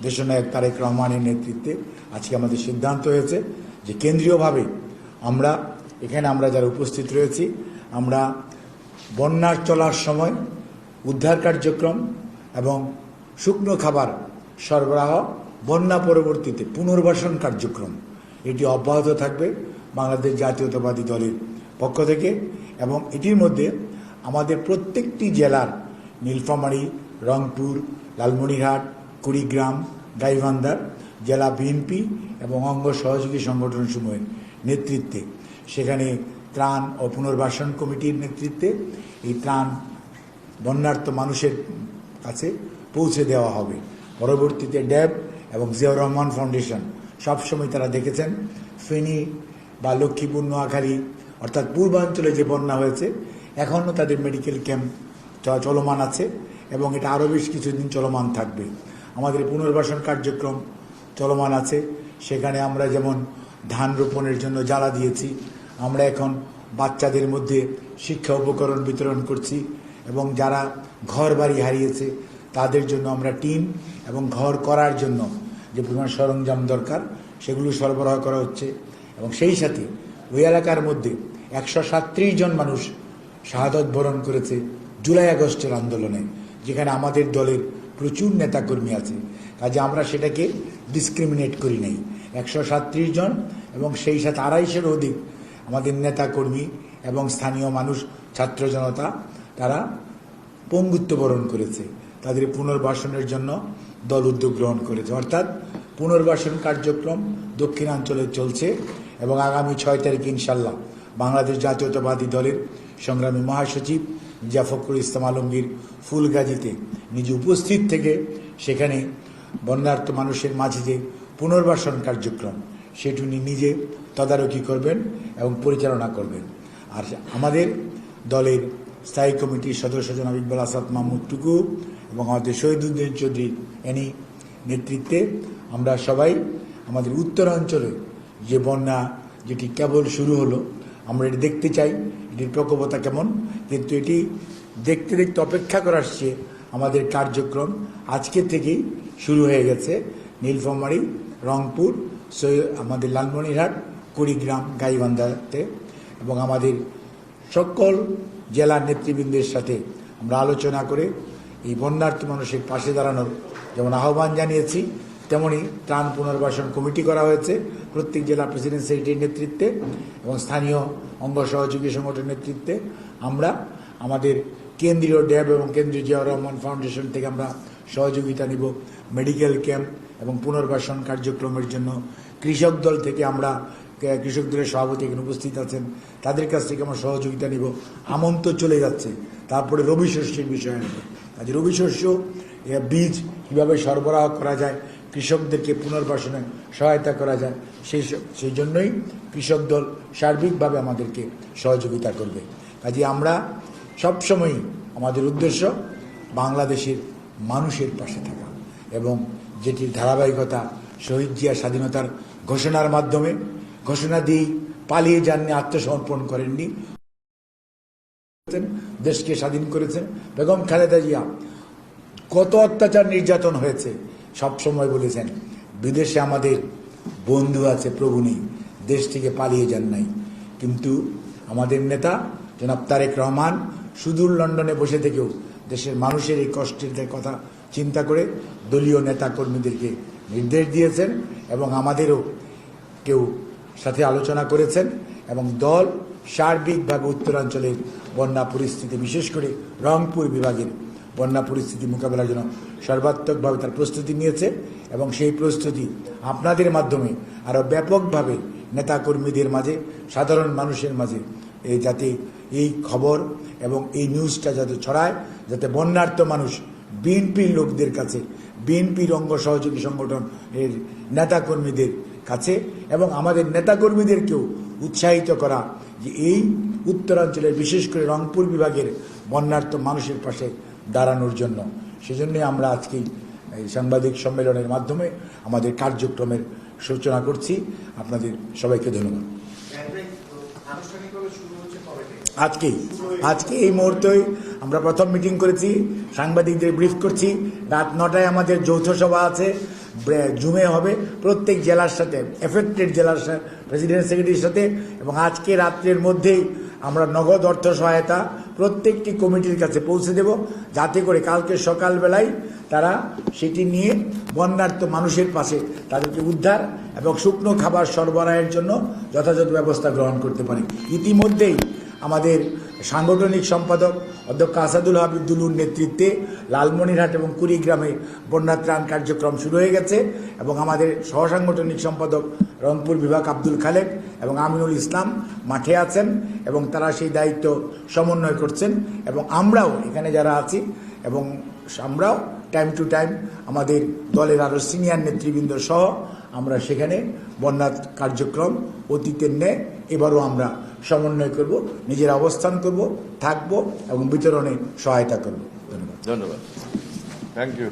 দেশনায়ক তারেক রহমানের নেতৃত্বে আজকে আমাদের সিদ্ধান্ত হয়েছে যে কেন্দ্রীয়ভাবে আমরা যারা উপস্থিত রয়েছি আমরা বন্যার চলার সময় উদ্ধার কার্যক্রম এবং শুকনো খাবার সরবরাহ, বন্যা পরবর্তীতে পুনর্বাসন কার্যক্রম এটি অব্যাহত থাকবে বাংলাদেশ জাতীয়তাবাদী দলের পক্ষ থেকে। এবং এটির মধ্যে আমাদের প্রত্যেকটি জেলার নীলফামারী, রংপুর, লালমনিরহাট, কুড়িগ্রাম, গাইবান্ধার জেলা বিএনপি এবং অঙ্গ সহযোগী সংগঠনসমূহের নেতৃত্বে সেখানে ত্রাণ ও পুনর্বাসন কমিটির নেতৃত্বে এই ত্রাণ বন্যার্ত মানুষের কাছে পৌঁছে দেওয়া হবে। পরবর্তীতে ড্যাব এবং জিয়াউর রহমান ফাউন্ডেশন সবসময় তারা দেখেছেন ফেনী বা লক্ষ্মীপুর, নোয়াখালী অর্থাৎ পূর্বাঞ্চলে যে বন্যা হয়েছে এখনও তাদের মেডিকেল ক্যাম্প চলমান আছে এবং এটা আরও বেশ কিছুদিন চলমান থাকবে। আমাদের পুনর্বাসন কার্যক্রম চলমান আছে, সেখানে আমরা যেমন ধান রোপণের জন্য জ্বালা দিয়েছি, আমরা এখন বাচ্চাদের মধ্যে শিক্ষা উপকরণ বিতরণ করছি এবং যারা ঘর বাড়ি হারিয়েছে তাদের জন্য আমরা টিন এবং ঘর করার জন্য যে পরিমাণ সরঞ্জাম দরকার সেগুলো সরবরাহ করা হচ্ছে। এবং সেই সাথে ওই এলাকার মধ্যে 137 জন মানুষ শাহাদত বরণ করেছে জুলাই আগস্টের আন্দোলনে, যেখানে আমাদের দলের প্রচুর নেতাকর্মী আছে, কাজে আমরা সেটাকে ডিসক্রিমিনেট করি নাই। 137 জন এবং সেই সাথে 250-এর অধিক আমাদের নেতাকর্মী এবং স্থানীয় মানুষ, ছাত্র জনতা তারা পঙ্গুত্ব বরণ করেছে। তাদের পুনর্বাসনের জন্য দল উদ্যোগ গ্রহণ করেছে, অর্থাৎ পুনর্বাসন কার্যক্রম দক্ষিণাঞ্চলে চলছে এবং আগামী 6 তারিখ ইনশাল্লাহ বাংলাদেশ জাতীয়তাবাদী দলের সংগ্রামী মহাসচিব মির্জা ফখরুল ইসলাম আলমগীর ফুলগাজীতে নিজে উপস্থিত থেকে সেখানে বন্যার্ত মানুষের মাঝে যে পুনর্বাসন কার্যক্রম সেটি উনি নিজে তদারকি করবেন এবং পরিচালনা করবেন। আর আমাদের দলের স্থায়ী কমিটির সদস্য জনাব ইকবাল আসাদ মাহমুদ টুকু এবং আমাদের শহীদুদ্দিন চৌধুরী এনি নেতৃত্বে আমরা সবাই আমাদের উত্তরাঞ্চলে যে বন্যা যেটি কেবল শুরু হলো, আমরা এটি দেখতে চাই এটির প্রকোপতা কেমন, কিন্তু এটি দেখতে দেখতে অপেক্ষা করার চেয়ে আমাদের কার্যক্রম আজকে থেকেই শুরু হয়ে গেছে। নীলফামারী, রংপুর, আমাদের লালমনিরহাট, কুড়িগ্রাম, গাইবান্ধাতে এবং আমাদের সকল জেলার নেতৃবৃন্দের সাথে আমরা আলোচনা করে এই বন্যার্থী মানুষের পাশে দাঁড়ানোর যেমন আহ্বান জানিয়েছি, তেমনি ত্রাণ পুনর্বাসন কমিটি করা হয়েছে প্রত্যেক জেলা প্রেসিডেন্ট সেক্রেটারির নেতৃত্বে এবং স্থানীয় অঙ্গ সহযোগী সংগঠনের নেতৃত্বে। আমরা আমাদের কেন্দ্রীয় ড্যাব এবং কেন্দ্রীয় জিয়াউর রহমান ফাউন্ডেশন থেকে আমরা সহযোগিতা নিব মেডিকেল ক্যাম্প এবং পুনর্বাসন কার্যক্রমের জন্য। কৃষক দল থেকে আমরা, কৃষক দলের সভাপতি এখানে উপস্থিত আছেন, তাদের কাছ থেকে আমরা সহযোগিতা নিব। আমন্ত চলে যাচ্ছে, তারপরে রবি শস্যের বিষয় আসবে। আজ রবি শস্য বীজ কীভাবে সরবরাহ করা যায়, কৃষকদেরকে পুনর্বাসনে সহায়তা করা যায়, সেই জন্যই কৃষক দল সার্বিকভাবে আমাদেরকে সহযোগিতা করবে। কাজে আমরা সবসময়ই আমাদের উদ্দেশ্য বাংলাদেশের মানুষের পাশে থাকা এবং যেটির ধারাবাহিকতা শহীদ জিয়া স্বাধীনতার ঘোষণার মাধ্যমে ঘোষণা দিয়ে পালিয়ে যাননি, আত্মসমর্পণ করেননি, দেশকে স্বাধীন করেছেন। বেগম খালেদা জিয়া কত অত্যাচার নির্যাতন হয়েছে সবসময় বলেছেন বিদেশে আমাদের বন্ধু আছে, প্রভু নেই, দেশ থেকে পালিয়ে যান নাই। কিন্তু আমাদের নেতা জনাব তারেক রহমান সুদূর লন্ডনে বসে থেকেও দেশের মানুষের এই কষ্টের কথা চিন্তা করে দলীয় নেতা কর্মীদেরকে নির্দেশ দিয়েছেন এবং আমাদেরও কেউ সাথে আলোচনা করেছেন এবং দল সার্বিকভাবে উত্তরাঞ্চলের বন্যা পরিস্থিতি, বিশেষ করে রংপুর বিভাগের বন্যা পরিস্থিতি মোকাবেলার জন্য সর্বাত্মকভাবে তার প্রস্তুতি নিয়েছে এবং সেই প্রস্তুতি আপনাদের মাধ্যমে আরও ব্যাপকভাবে নেতাকর্মীদের মাঝে, সাধারণ মানুষের মাঝে যাতে এই খবর এবং এই নিউজটা যাতে ছড়ায়, যাতে বন্যার্ত মানুষ বিএনপির লোকদের কাছে, বিএনপির অঙ্গ সহযোগী সংগঠন এর নেতাকর্মীদের কাছে এবং আমাদের নেতাকর্মীদেরকেও উৎসাহিত করা যে এই উত্তরাঞ্চলের বিশেষ করে রংপুর বিভাগের বন্যার্ত মানুষের পাশে দাঁড়ানোর জন্য। সেজন্যই আমরা আজকে এই সাংবাদিক সম্মেলনের মাধ্যমে আমাদের কার্যক্রমের সূচনা করছি। আপনাদের সবাইকে ধন্যবাদ। আজকে এই মুহূর্তেই আমরা প্রথম মিটিং করেছি, সাংবাদিকদের ব্রিফ করছি। রাত 9টায় আমাদের যৌথ সভা আছে, জুমে হবে প্রত্যেক জেলার সাথে, এফেক্টেড জেলার প্রেসিডেন্ট সেক্রেটারির সাথে, এবং আজকে রাত্রের মধ্যেই আমরা নগদ অর্থ সহায়তা প্রত্যেকটি কমিটির কাছে পৌঁছে দেব, যাতে করে কালকে সকালবেলায় তারা সেটি নিয়ে বন্যার্ত মানুষের পাশে তাদেরকে উদ্ধার এবং শুকনো খাবার সরবরাহের জন্য যথাযথ ব্যবস্থা গ্রহণ করতে পারে। ইতিমধ্যেই আমাদের সাংগঠনিক সম্পাদক অধ্যক্ষ আসাদুল হাবিবুল্লুর নেতৃত্বে লালমনিরহাট এবং কুড়িগ্রামে বন্যা ত্রাণ কার্যক্রম শুরু হয়ে গেছে, এবং আমাদের সহসাংগঠনিক সম্পাদক রংপুর বিভাগ আব্দুল খালেক এবং আমিনুল ইসলাম মাঠে আছেন এবং তারা সেই দায়িত্ব সমন্বয় করছেন। এবং আমরাও এখানে যারা আছি এবং আমরাও টাইম টু টাইম আমাদের দলের আরও সিনিয়র নেতৃবৃন্দ সহ আমরা সেখানে বন্যা কার্যক্রম অতীতের ন্যায় এবারও আমরা সমন্বয় করব, নিজের অবস্থান করব, থাকব এবং বিতরণে সহায়তা করব। ধন্যবাদ। ধন্যবাদ। Thank you.